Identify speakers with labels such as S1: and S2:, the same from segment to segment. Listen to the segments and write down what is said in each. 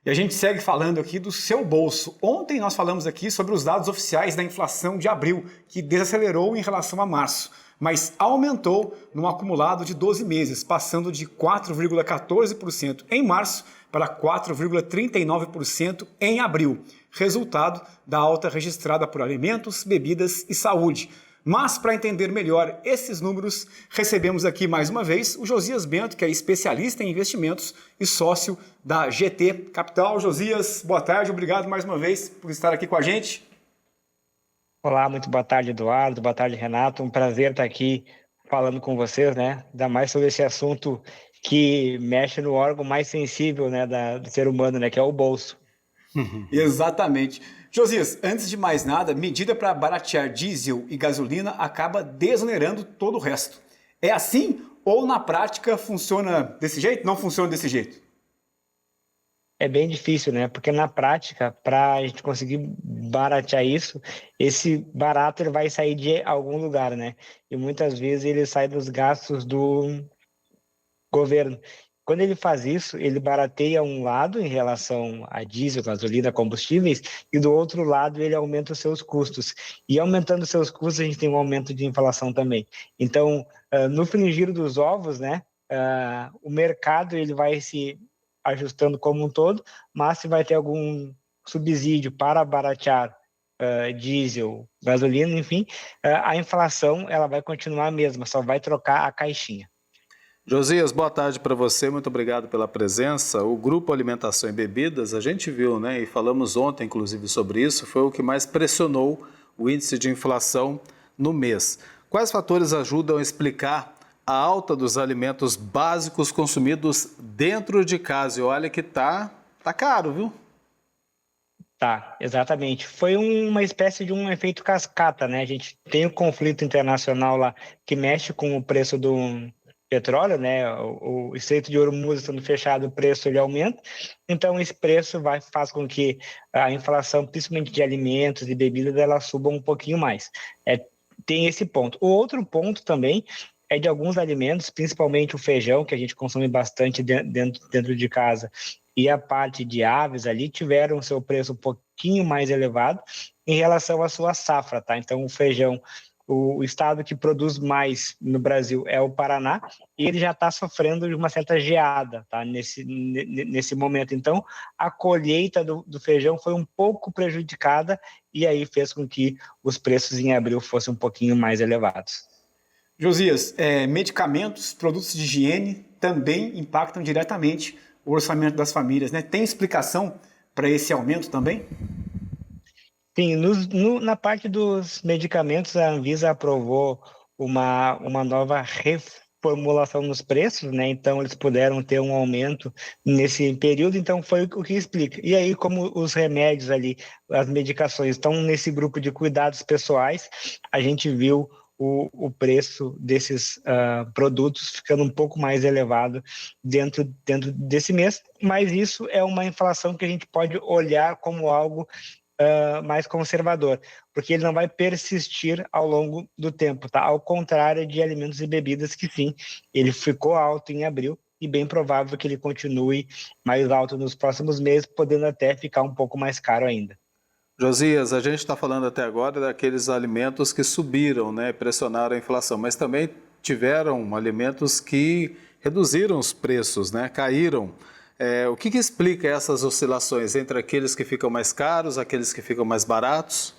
S1: E a gente segue falando aqui do seu bolso. Ontem nós falamos aqui sobre os dados oficiais da inflação de abril, que desacelerou em relação a março, mas aumentou no acumulado de 12 meses, passando de 4,14% em março para 4,39% em abril, resultado da alta registrada por alimentos, bebidas e saúde. Mas, para entender melhor esses números, recebemos aqui mais uma vez o Josias Bento, que é especialista em investimentos e sócio da GT Capital. Josias, boa tarde, obrigado mais uma vez por estar aqui com a gente.
S2: Olá, muito boa tarde, Eduardo. Boa tarde, Renato. Um prazer estar aqui falando com vocês, né? Ainda mais sobre esse assunto que mexe no órgão mais sensível, né, do ser humano, né, que é o bolso.
S1: Exatamente. Josias, antes de mais nada, medida para baratear diesel e gasolina acaba desonerando todo o resto. É assim ou na prática funciona desse jeito? Não funciona desse jeito?
S2: É bem difícil, né? Porque na prática, para a gente conseguir baratear isso, esse barato ele vai sair de algum lugar, né? E muitas vezes ele sai dos gastos do governo. Quando ele faz isso, ele barateia um lado em relação a diesel, gasolina, combustíveis, e do outro lado ele aumenta os seus custos. E aumentando os seus custos, a gente tem um aumento de inflação também. Então, no frigir dos ovos, né, o mercado ele vai se ajustando como um todo, mas se vai ter algum subsídio para baratear diesel, gasolina, enfim, a inflação ela vai continuar a mesma, só vai trocar a caixinha.
S3: Josias, boa tarde para você, muito obrigado pela presença. O Grupo Alimentação e Bebidas, a gente viu, né, e falamos ontem inclusive sobre isso, foi o que mais pressionou o índice de inflação no mês. Quais fatores ajudam a explicar a alta dos alimentos básicos consumidos dentro de casa? E olha que tá caro, viu?
S2: Tá, exatamente. Foi uma espécie de um efeito cascata, né? A gente tem o conflito internacional lá que mexe com o preço do petróleo, né? O Estreito de Hormuz estando fechado, o preço ele aumenta. Então esse preço faz com que a inflação, principalmente de alimentos e bebidas, ela suba um pouquinho mais. Tem esse ponto. O outro ponto também é de alguns alimentos, principalmente o feijão, que a gente consome bastante dentro de casa, e a parte de aves ali tiveram seu preço um pouquinho mais elevado em relação à sua safra, tá? Então o feijão, o estado que produz mais no Brasil é o Paraná, e ele já está sofrendo de uma certa geada, tá? Nesse momento. Então a colheita do feijão foi um pouco prejudicada e aí fez com que os preços em abril fossem um pouquinho mais elevados.
S1: Josias, medicamentos, produtos de higiene também impactam diretamente o orçamento das famílias, né? Tem explicação para esse aumento também?
S2: Sim, na parte dos medicamentos, a Anvisa aprovou uma nova reformulação nos preços, né? Então, eles puderam ter um aumento nesse período, então foi o que explica. E aí, como os remédios ali, as medicações estão nesse grupo de cuidados pessoais, a gente viu o preço desses produtos ficando um pouco mais elevado dentro desse mês, mas isso é uma inflação que a gente pode olhar como algo mais conservador, porque ele não vai persistir ao longo do tempo, tá? Ao contrário de alimentos e bebidas que sim, ele ficou alto em abril e bem provável que ele continue mais alto nos próximos meses, podendo até ficar um pouco mais caro ainda.
S3: Josias, a gente está falando até agora daqueles alimentos que subiram, né, pressionaram a inflação, mas também tiveram alimentos que reduziram os preços, né, caíram. O que explica essas oscilações entre aqueles que ficam mais caros, aqueles que ficam mais baratos?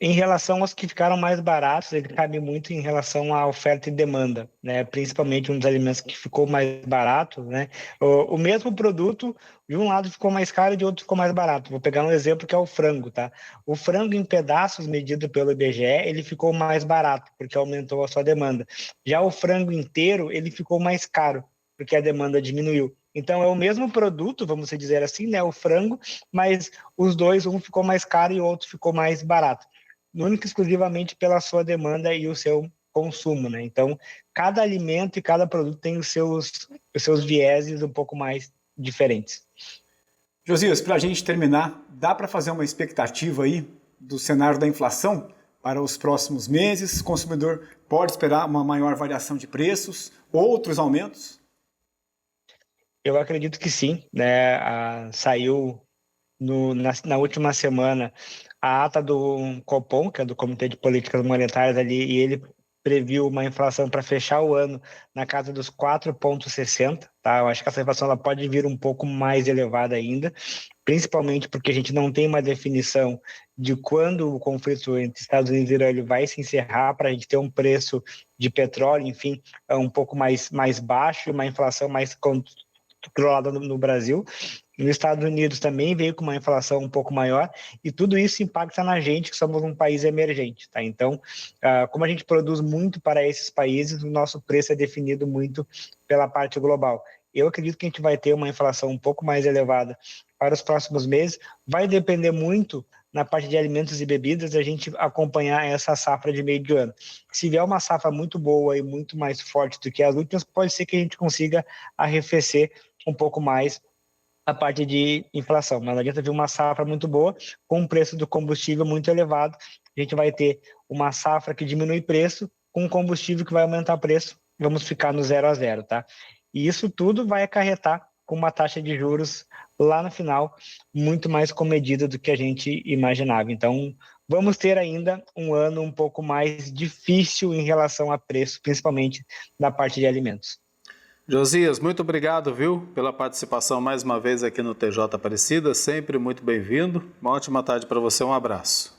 S2: Em relação aos que ficaram mais baratos, ele cabe muito em relação à oferta e demanda, né? Principalmente um dos alimentos que ficou mais barato, né? O mesmo produto, de um lado ficou mais caro e de outro ficou mais barato. Vou pegar um exemplo que é o frango, tá? O frango em pedaços, medido pelo IBGE, ele ficou mais barato, porque aumentou a sua demanda. Já o frango inteiro, ele ficou mais caro, porque a demanda diminuiu. Então é o mesmo produto, vamos dizer assim, né? O frango, mas os dois, um ficou mais caro e o outro ficou mais barato, única e exclusivamente pela sua demanda e o seu consumo, né? Então, cada alimento e cada produto tem os seus vieses um pouco mais diferentes.
S1: Josias, para a gente terminar, dá para fazer uma expectativa aí do cenário da inflação para os próximos meses? O consumidor pode esperar uma maior variação de preços, outros aumentos?
S2: Eu acredito que sim, né? Saiu na última semana a ata do Copom, que é do Comitê de Políticas Monetárias ali, e ele previu uma inflação para fechar o ano na casa dos 4,60, tá? Eu acho que essa inflação ela pode vir um pouco mais elevada ainda, principalmente porque a gente não tem uma definição de quando o conflito entre Estados Unidos e Irã ele vai se encerrar, para a gente ter um preço de petróleo, enfim, um pouco mais baixo e uma inflação mais controlada no Brasil. Nos Estados Unidos também veio com uma inflação um pouco maior, e tudo isso impacta na gente, que somos um país emergente, tá? Então, como a gente produz muito para esses países, o nosso preço é definido muito pela parte global. Eu acredito que a gente vai ter uma inflação um pouco mais elevada para os próximos meses. Vai depender muito na parte de alimentos e bebidas, a gente acompanhar essa safra de meio de ano. Se vier uma safra muito boa e muito mais forte do que as últimas, pode ser que a gente consiga arrefecer um pouco mais a parte de inflação, mas não adianta vir uma safra muito boa com o preço do combustível muito elevado. A gente vai ter uma safra que diminui preço com um combustível que vai aumentar o preço. Vamos ficar no 0 a 0, tá? E isso tudo vai acarretar com uma taxa de juros lá no final muito mais comedida do que a gente imaginava. Então, vamos ter ainda um ano um pouco mais difícil em relação a preço, principalmente da parte de alimentos.
S3: Josias, muito obrigado, viu, pela participação mais uma vez aqui no TJ Aparecida, sempre muito bem-vindo. Uma ótima tarde para você, um abraço.